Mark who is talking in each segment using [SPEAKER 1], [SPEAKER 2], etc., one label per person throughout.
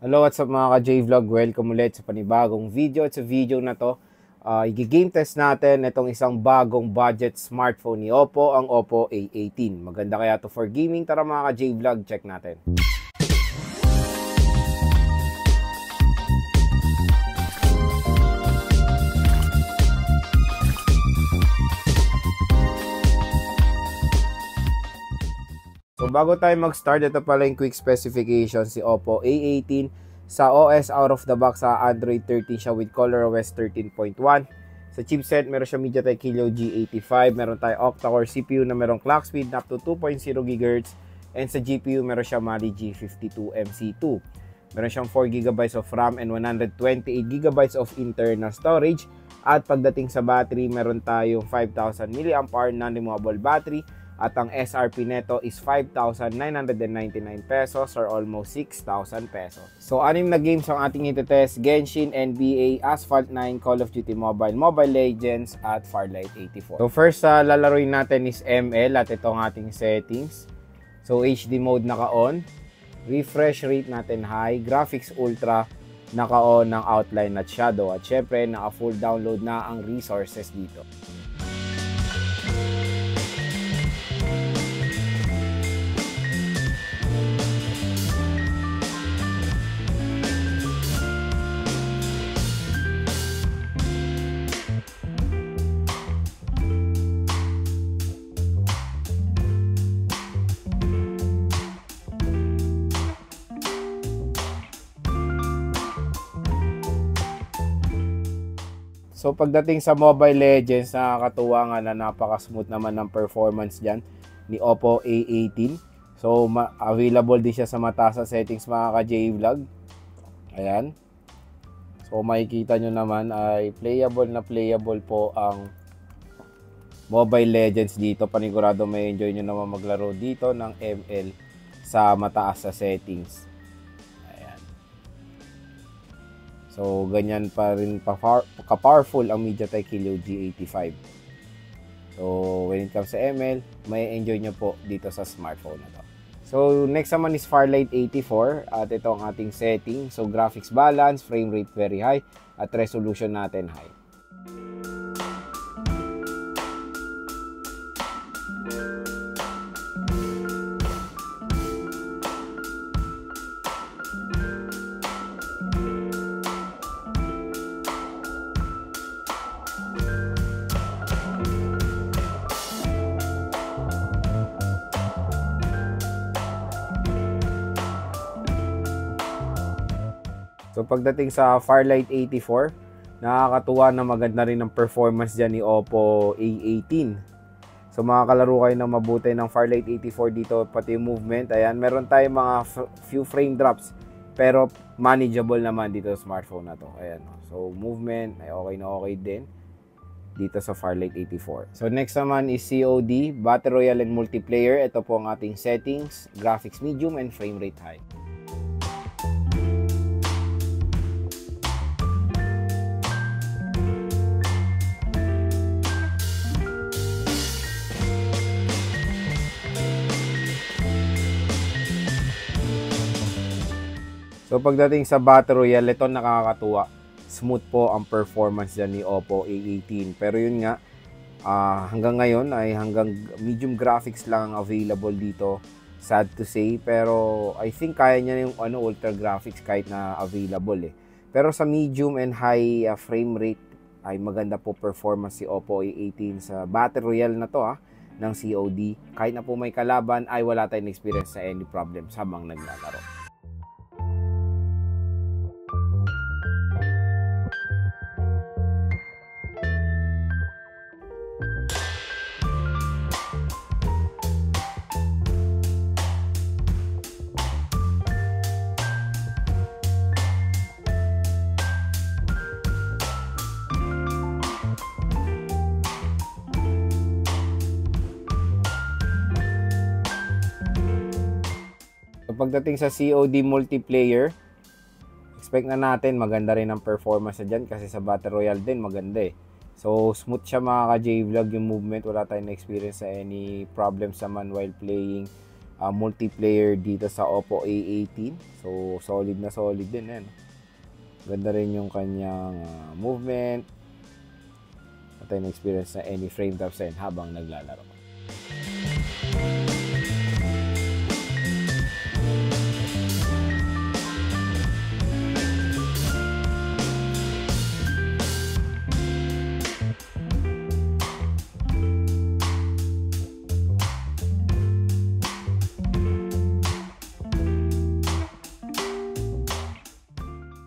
[SPEAKER 1] Hello, what's up mga ka-J-Vlog? Welcome ulit sa panibagong video. At sa video na to, i-game test natin itong isang bagong budget smartphone ni Oppo, ang Oppo A18. Maganda kaya to for gaming? Tara mga ka-J-Vlog, check natin. So bago tayo mag-start, ito pala yung quick specification. Si Oppo A18 sa OS out of the box sa Android 13 siya with ColorOS 13.1. Sa chipset, meron siya MediaTek Helio G85, meron tayo octa-core CPU na merong clock speed na up to 2.0 GHz, and sa GPU meron siya Mali G52MC2. Meron siyang 4GB of RAM and 128GB of internal storage. At pagdating sa battery, meron tayong 5,000 mAh non-removable battery. At ang SRP neto is 5,999 pesos or almost 6,000 pesos. So, 6 na games ang ating itetest: Genshin, NBA, Asphalt 9, Call of Duty Mobile, Mobile Legends, at Farlight 84. So, first lalaroin natin is ML at ito ang ating settings. So, HD mode naka-on. Refresh rate natin high. Graphics ultra naka-on ng outline at shadow. At syempre, naka-full download na ang resources dito. So pagdating sa Mobile Legends, nakakatuwa nga na napaka-smooth naman ng performance dyan ni Oppo A18. So available din siya sa mataas na settings mga ka-J-Vlog. Ayan. So makikita nyo naman ay playable po ang Mobile Legends dito. Panigurado may enjoy nyo naman maglaro dito ng ML sa mataas na settings. So, ganyan pa rin ka-powerful ang MediaTek Helio G85. So, when it comes sa ML, may enjoy nyo po dito sa smartphone na to. So, next naman is Farlight 84 at ito ang ating setting. So, graphics balance, frame rate very high, at resolution natin high. So pagdating sa Farlight 84, nakakatuwa na maganda rin ang performance dyan ni Oppo A18. So makakalaro kayo ng mabuti ng Farlight 84 dito, pati yung movement. Ayan, meron tayong mga few frame drops, pero manageable naman dito sa smartphone na to. Ayan, so movement ay okay din dito sa Farlight 84. So next naman is COD, Battle Royale and Multiplayer. Ito po ang ating settings, graphics medium and frame rate high. So pagdating sa Battle Royale, ito nakakatuwa. Smooth po ang performance dyan ni Oppo A18. Pero yun nga, hanggang ngayon ay hanggang medium graphics lang ang available dito. Sad to say, pero I think kaya niya yung ultra graphics kahit na available eh. Pero sa medium and high frame rate ay maganda po performance si Oppo A18 sa Battle Royale na to ng COD. Kahit na po may kalaban ay wala tayong experience sa any problem habang naglalaro. Pagdating sa COD multiplayer, expect na natin maganda rin ang performance na dyan kasi sa Battle Royale din maganda eh. So smooth siya mga ka-J-Vlog yung movement, wala tayong experience sa any problem sa man while playing. multiplayer dito sa Oppo A18. So, solid na solid din yan. Ganda rin yung kanyang movement. At yung experience na any frame drops din habang naglalaro.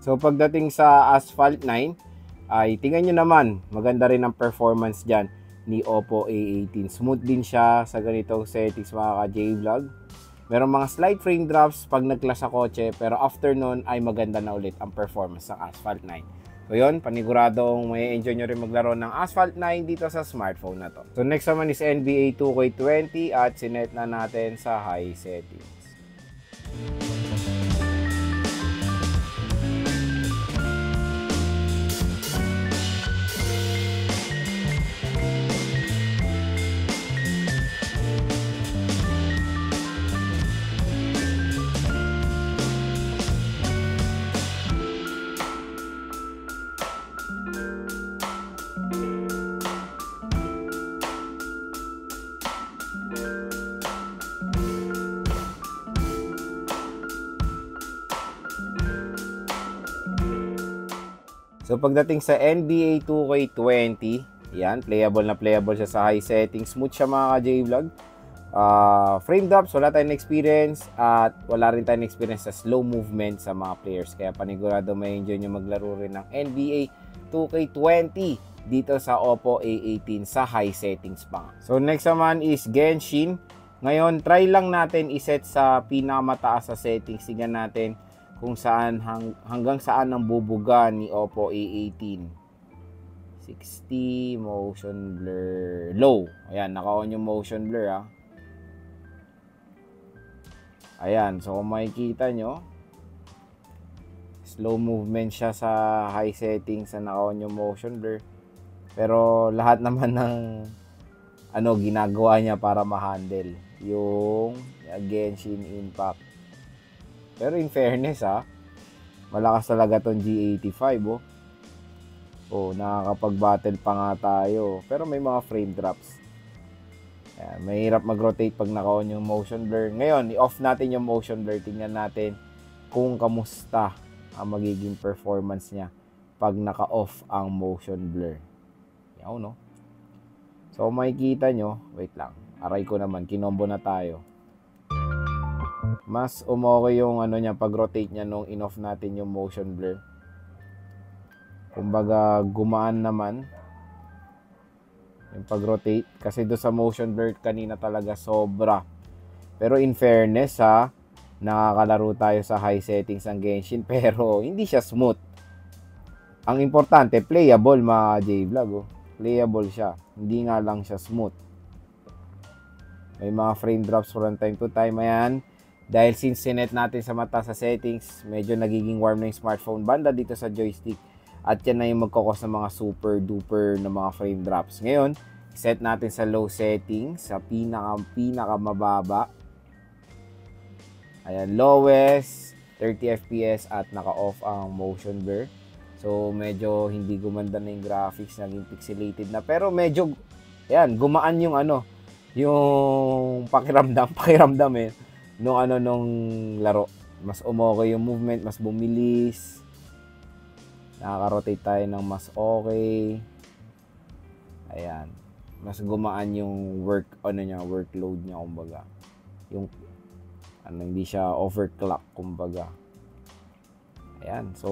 [SPEAKER 1] So pagdating sa Asphalt 9, ay tingnan nyo naman, maganda rin ang performance dyan ni Oppo A18. Smooth din siya sa ganitong settings mga ka-J-Vlog. Meron mga slight frame drops pag nag-clash sa kotse, pero after nun ay maganda na ulit ang performance ng Asphalt 9. So yun, paniguradong may enjoy nyo rin maglaro ng Asphalt 9 dito sa smartphone na to. So next naman is NBA 2K20 at sinet na natin sa high settings. So pagdating sa NBA 2K20, yan, playable na playable siya sa high settings. Smooth siya mga ka-J-Vlog. Frame drops, wala tayong experience at wala rin tayong experience sa slow movement sa mga players. Kaya panigurado may enjoy nyo maglaro rin ng NBA 2K20 dito sa Oppo A18 sa high settings pa. So next naman is Genshin. Ngayon, try lang natin iset sa pinakamataas sa settings. Tingnan natin kung saan hanggang saan ang bubuga ni Oppo A18. 60 motion blur low. Ayan, naka-on yung motion blur ha. Ayan, so kung makikita nyo, slow movement siya sa high settings na naka-on yung motion blur. Pero lahat naman ng ginagawa niya para ma-handle yung Genshin Impact. Pero in fairness malakas talaga tong G85 nakakapag-battle pa nga tayo. Pero may mga frame drops. Ayan, mahirap mag-rotate pag naka-on yung motion blur. Ngayon, i-off natin yung motion blur. Tingnan natin kung kamusta ang magiging performance niya pag naka-off ang motion blur. Yan, no? So, makikita nyo, wait lang. Aray ko naman, kinombo na tayo. Mas umokay yung niya pag-rotate niya nung in-off natin yung motion blur. Kumbaga gumaan naman yung pag-rotate kasi do sa motion blur kanina talaga sobra. Pero in fairness nakakalaro tayo sa high settings ng Genshin pero hindi siya smooth. Ang importante playable mga J-Vlog Playable siya. Hindi nga lang siya smooth. May mga frame drops from time to time. Ayan. Dahil since sinet natin sa mata sa settings, medyo nagiging warm na yung smartphone banda dito sa joystick. At yan na yung magkakos ng mga super duper na mga frame drops. Ngayon, set natin sa low settings, sa pinaka mababa. Ayan, lowest, 30 FPS at naka-off ang motion blur. So, medyo hindi gumanda na yung graphics, naging pixelated na. Pero medyo, ayan, gumaan yung yung pakiramdam nung laro. Mas umokay yung movement, mas bumilis. Nakaka-rotate tayo ng mas okay. Ayan. Mas gumaan yung workload niya kumbaga. Yung hindi siya overclock kumbaga. Ayan. So,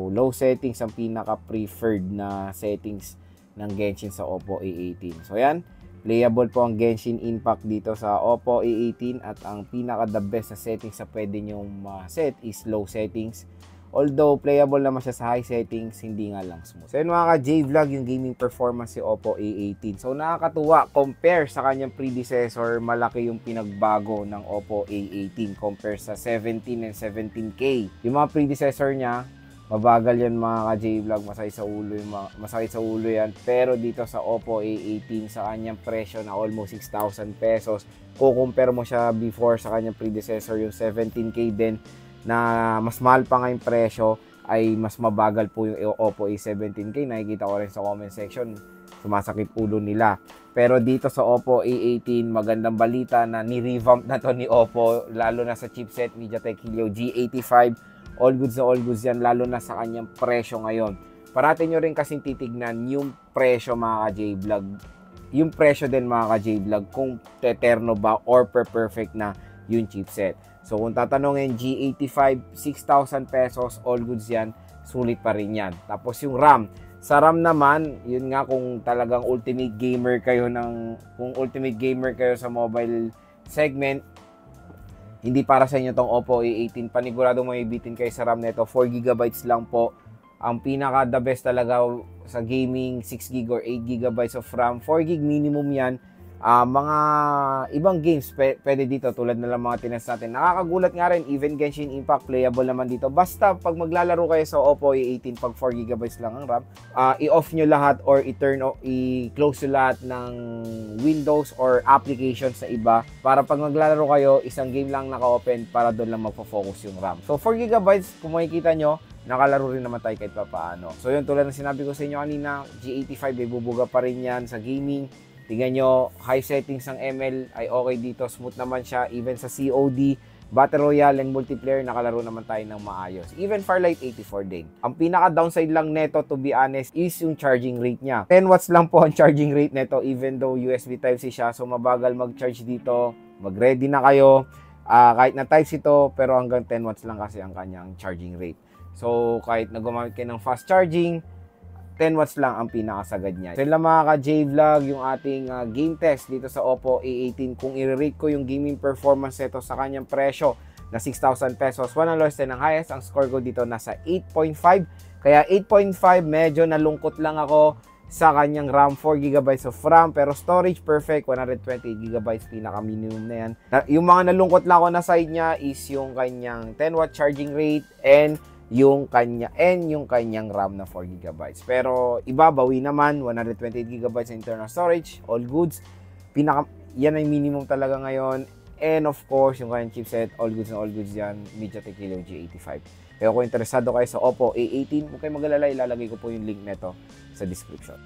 [SPEAKER 1] low settings ang pinaka-preferred na settings ng Genshin sa Oppo A18. So, ayan. Playable po ang Genshin Impact dito sa Oppo A18 at ang pinaka-the best na settings na pwede nyong set is low settings. Although playable naman siya sa high settings, hindi nga lang smooth. So yun mga ka-J-Vlog, yung gaming performance si Oppo A18. So nakakatuwa, compare sa kanyang predecessor, malaki yung pinagbago ng Oppo A18 compare sa 17 and 17K. Yung mga predecessor niya, Mabagal yan mga ka-J-Vlog, masakit sa ulo yan. Pero dito sa Oppo A18 sa kanyang presyo na almost 6,000 pesos, kukumpare mo siya before sa kanyang predecessor yung 17K din na mas mahal pa nga yung presyo, ay mas mabagal po yung Oppo A17K. Nakikita ko rin sa comment section, sumasakit ulo nila. Pero dito sa Oppo A18, magandang balita na ni-revamp na to ni Oppo, lalo na sa chipset MediaTek Helio G85. All goods yan, lalo na sa kanyang presyo ngayon. Parati nyo rin kasing titignan yung presyo mga ka-J-Vlog. Yung presyo din mga ka-J-Vlog kung teterno ba or perfect na yung chipset. So kung tatanungin, G85, 6,000 pesos, all goods yan, sulit pa rin yan. Tapos yung RAM, sa RAM naman, yun nga kung talagang ultimate gamer kayo sa mobile segment, hindi para sa inyo tong Oppo A18. Panigurado maibitin kayo sa RAM nito. 4GB lang po. Ang pinaka the best talaga sa gaming, 6GB or 8GB of RAM. 4GB minimum yan. Mga ibang games pwede dito tulad na lang mga tinest natin. Nakakagulat nga rin, even Genshin Impact playable naman dito. Basta pag maglalaro kayo sa Oppo A18 pag 4GB lang ang RAM, i-off nyo lahat or i-close nyo lahat ng Windows or applications sa iba para pag maglalaro kayo, isang game lang naka-open para doon lang magpo-focus yung RAM. So 4GB, kung makikita nyo, nakalaro rin naman tayo kahit pa paano. So yun, tulad ng sinabi ko sa inyo kanina, G85 ay bubuga pa rin yan sa gaming. Tingnan nyo, high settings ng ML ay okay dito. Smooth naman siya. Even sa COD, Battle Royale, and multiplayer, nakalaro naman tayo ng maayos. Even Firelight 84 din. Ang pinaka-downside lang neto, to be honest, is yung charging rate niya. 10 watts lang po ang charging rate neto, even though USB Type-C siya. So, mabagal mag-charge dito. Mag-ready na kayo. Kahit na Type-C ito, pero hanggang 10 watts lang kasi ang kanyang charging rate. So, kahit na gumamit kayo ng fast charging, 10 watts lang ang pinakasagad niya. So yun lang mga ka-J-Vlog, yung ating game test dito sa Oppo A18. Kung i-rate ko yung gaming performance nito sa kanyang presyo na 6,000 pesos, 1 ang lowest and ang highest, ang score ko dito nasa 8.5. Kaya 8.5, medyo nalungkot lang ako sa kanyang RAM, 4GB of RAM, pero storage perfect, 128GB, pinaka-minimum na yan. Yung mga nalungkot lang ako na side niya is yung kanyang 10 watt charging rate and yung kanyang RAM na 4GB. Pero ibabawi naman, 128GB sa internal storage, all goods. Yan ay minimum talaga ngayon. And of course, yung kanyang chipset, all goods yan, MediaTek Helio G85. Kaya kung interesado kayo sa Oppo A18, huwag kayong mag-alala, ilalagay ko po yung link neto sa description.